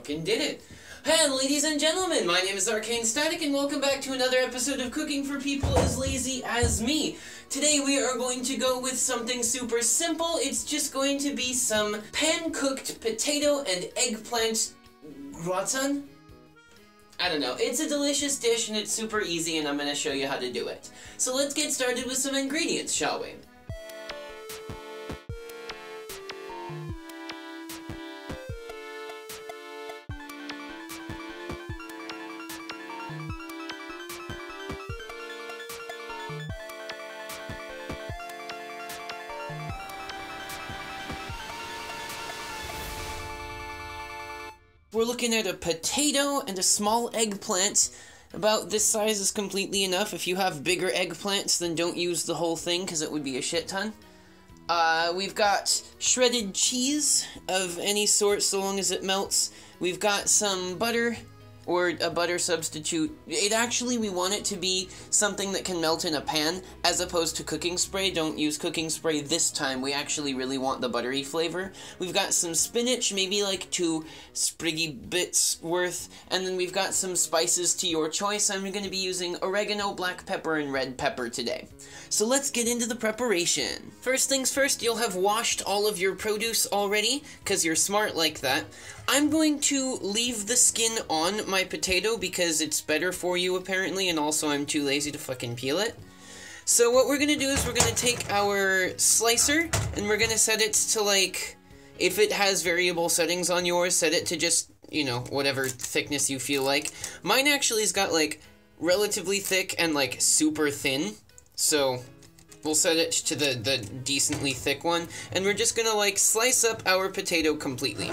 fucking did it. Hey, ladies and gentlemen, my name is Arcane Static, and welcome back to another episode of Cooking for People as Lazy as Me. Today we are going to go with something super simple. It's just going to be some pan-cooked potato and eggplant gratin? I don't know. It's a delicious dish and it's super easy, and I'm going to show you how to do it. So let's get started with some ingredients, shall we? We're looking at a potato and a small eggplant. About this size is completely enough. If you have bigger eggplants, then don't use the whole thing, because it would be a shit ton. We've got shredded cheese of any sort, so long as it melts. We've got some butter, or a butter substitute. We want it to be something that can melt in a pan, as opposed to cooking spray. Don't use cooking spray this time. We actually really want the buttery flavor. We've got some spinach, maybe like 2 spriggy bits worth, and then we've got some spices to your choice. I'm going to be using oregano, black pepper, and red pepper today. So let's get into the preparation. First things first, you'll have washed all of your produce already, because you're smart like that. I'm going to leave the skin on my potato because it's better for you apparently, and also I'm too lazy to fucking peel it. So what we're gonna do is we're gonna take our slicer and we're gonna set it to, like, if it has variable settings on yours, set it to just, you know, whatever thickness you feel like. Mine actually has got, like, relatively thick and, like, super thin, so we'll set it to the decently thick one, and we're just gonna, like, slice up our potato completely.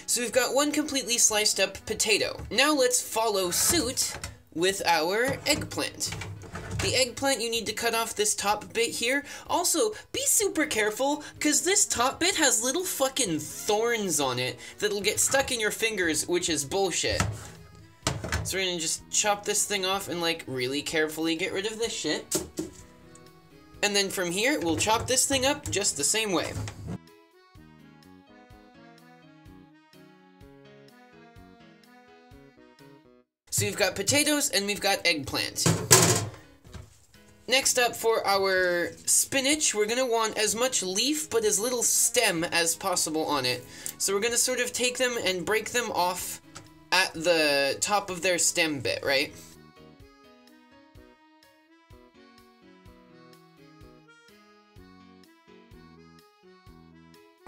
So we've got one completely sliced up potato. Now let's follow suit with our eggplant. The eggplant, you need to cut off this top bit here. Also, be super careful, because this top bit has little fucking thorns on it that'll get stuck in your fingers, which is bullshit. So we're gonna just chop this thing off and, like, really carefully get rid of this shit. And then from here, we'll chop this thing up just the same way. So we've got potatoes and we've got eggplant. Next up, for our spinach, we're gonna want as much leaf but as little stem as possible on it. So we're gonna sort of take them and break them off at the top of their stem bit, right?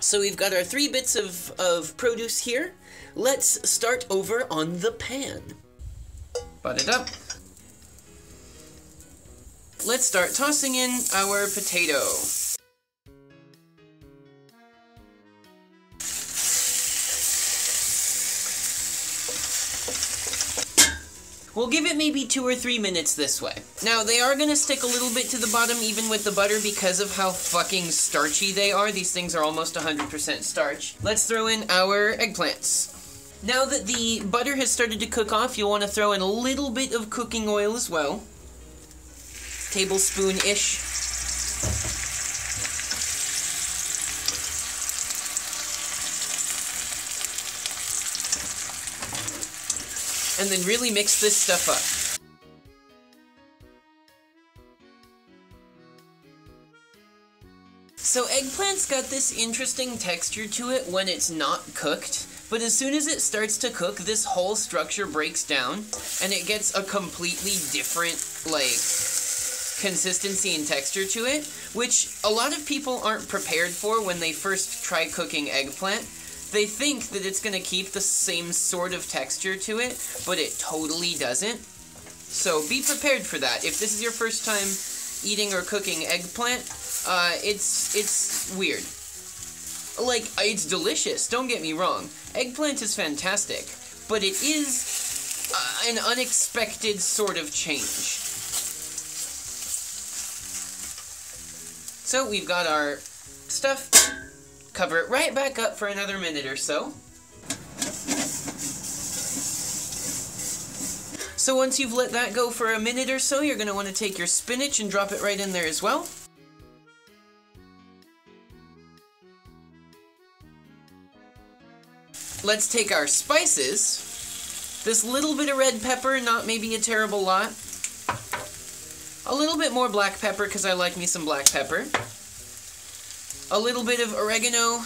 So we've got our 3 bits of produce here. Let's start over on the pan. Butt it up. Let's start tossing in our potato. We'll give it maybe 2 or 3 minutes this way. Now, they are gonna stick a little bit to the bottom even with the butter because of how fucking starchy they are. These things are almost 100% starch. Let's throw in our eggplants. Now that the butter has started to cook off, you'll want to throw in a little bit of cooking oil as well. Tablespoon-ish. And then really mix this stuff up. So eggplant's got this interesting texture to it when it's not cooked. But as soon as it starts to cook, this whole structure breaks down, and it gets a completely different, like, consistency and texture to it, which a lot of people aren't prepared for when they first try cooking eggplant. They think that it's going to keep the same sort of texture to it, but it totally doesn't. So be prepared for that. If this is your first time eating or cooking eggplant, it's weird. Like, it's delicious, don't get me wrong. Eggplant is fantastic, but it is an unexpected sort of change. So we've got our stuff. Cover it right back up for another minute or so. So once you've let that go for a minute or so, you're going to want to take your spinach and drop it right in there as well. Let's take our spices. This little bit of red pepper, not maybe a terrible lot. A little bit more black pepper, because I like me some black pepper. A little bit of oregano.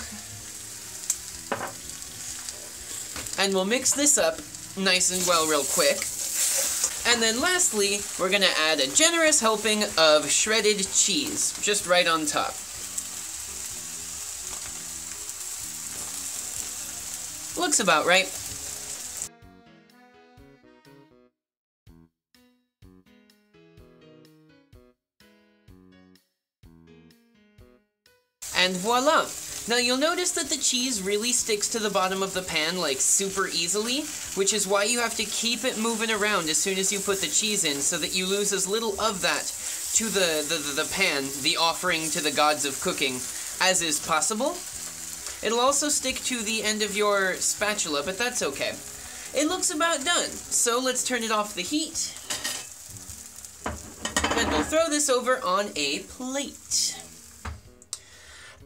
And we'll mix this up nice and well real quick. And then lastly, we're going to add a generous helping of shredded cheese, just right on top. Looks about right. And voila! Now you'll notice that the cheese really sticks to the bottom of the pan like super easily, which is why you have to keep it moving around as soon as you put the cheese in so that you lose as little of that to the pan, the offering to the gods of cooking, as is possible. It'll also stick to the end of your spatula, but that's okay. It looks about done, so let's turn it off the heat. And we'll throw this over on a plate.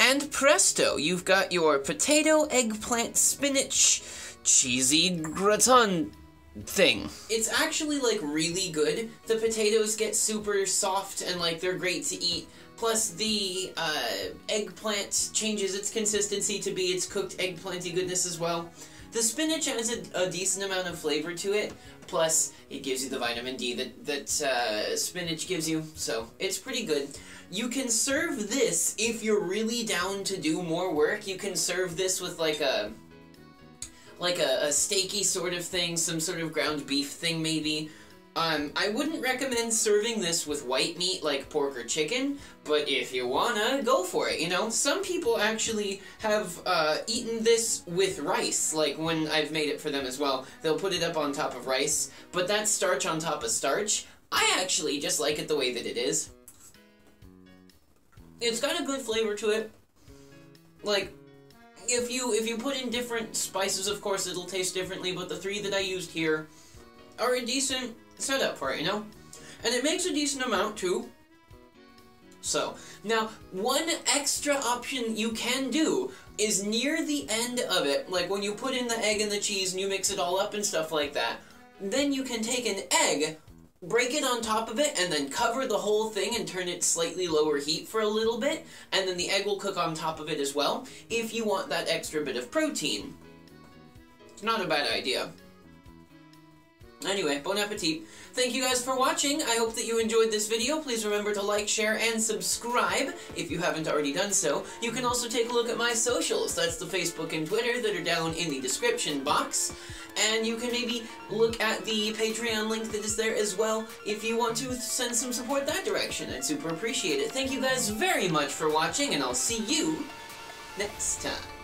And presto, you've got your potato, eggplant, spinach, cheesy gratin thing. It's actually, like, really good. The potatoes get super soft and, like, they're great to eat. Plus, the eggplant changes its consistency to be its cooked eggplanty goodness as well. The spinach adds a decent amount of flavor to it. Plus, it gives you the vitamin D that spinach gives you, so it's pretty good. You can serve this if you're really down to do more work. You can serve this with like a steaky sort of thing, some sort of ground beef thing maybe. I wouldn't recommend serving this with white meat like pork or chicken, but if you wanna, go for it, you know? Some people actually have eaten this with rice, like when I've made it for them as well. They'll put it up on top of rice, but that's starch on top of starch. I actually just like it the way that it is. It's got a good flavor to it. Like, if you put in different spices, of course, it'll taste differently, but the three that I used here are a decent setup for it, you know? And it makes a decent amount, too. So, now, one extra option you can do is near the end of it, like when you put in the egg and the cheese and you mix it all up and stuff like that, then you can take an egg, break it on top of it, and then cover the whole thing and turn it slightly lower heat for a little bit, and then the egg will cook on top of it as well, if you want that extra bit of protein. It's not a bad idea. Anyway, bon appetit. Thank you guys for watching. I hope that you enjoyed this video. Please remember to like, share, and subscribe if you haven't already done so. You can also take a look at my socials. That's the Facebook and Twitter that are down in the description box. And you can maybe look at the Patreon link that is there as well if you want to send some support that direction. I'd super appreciate it. Thank you guys very much for watching, and I'll see you next time.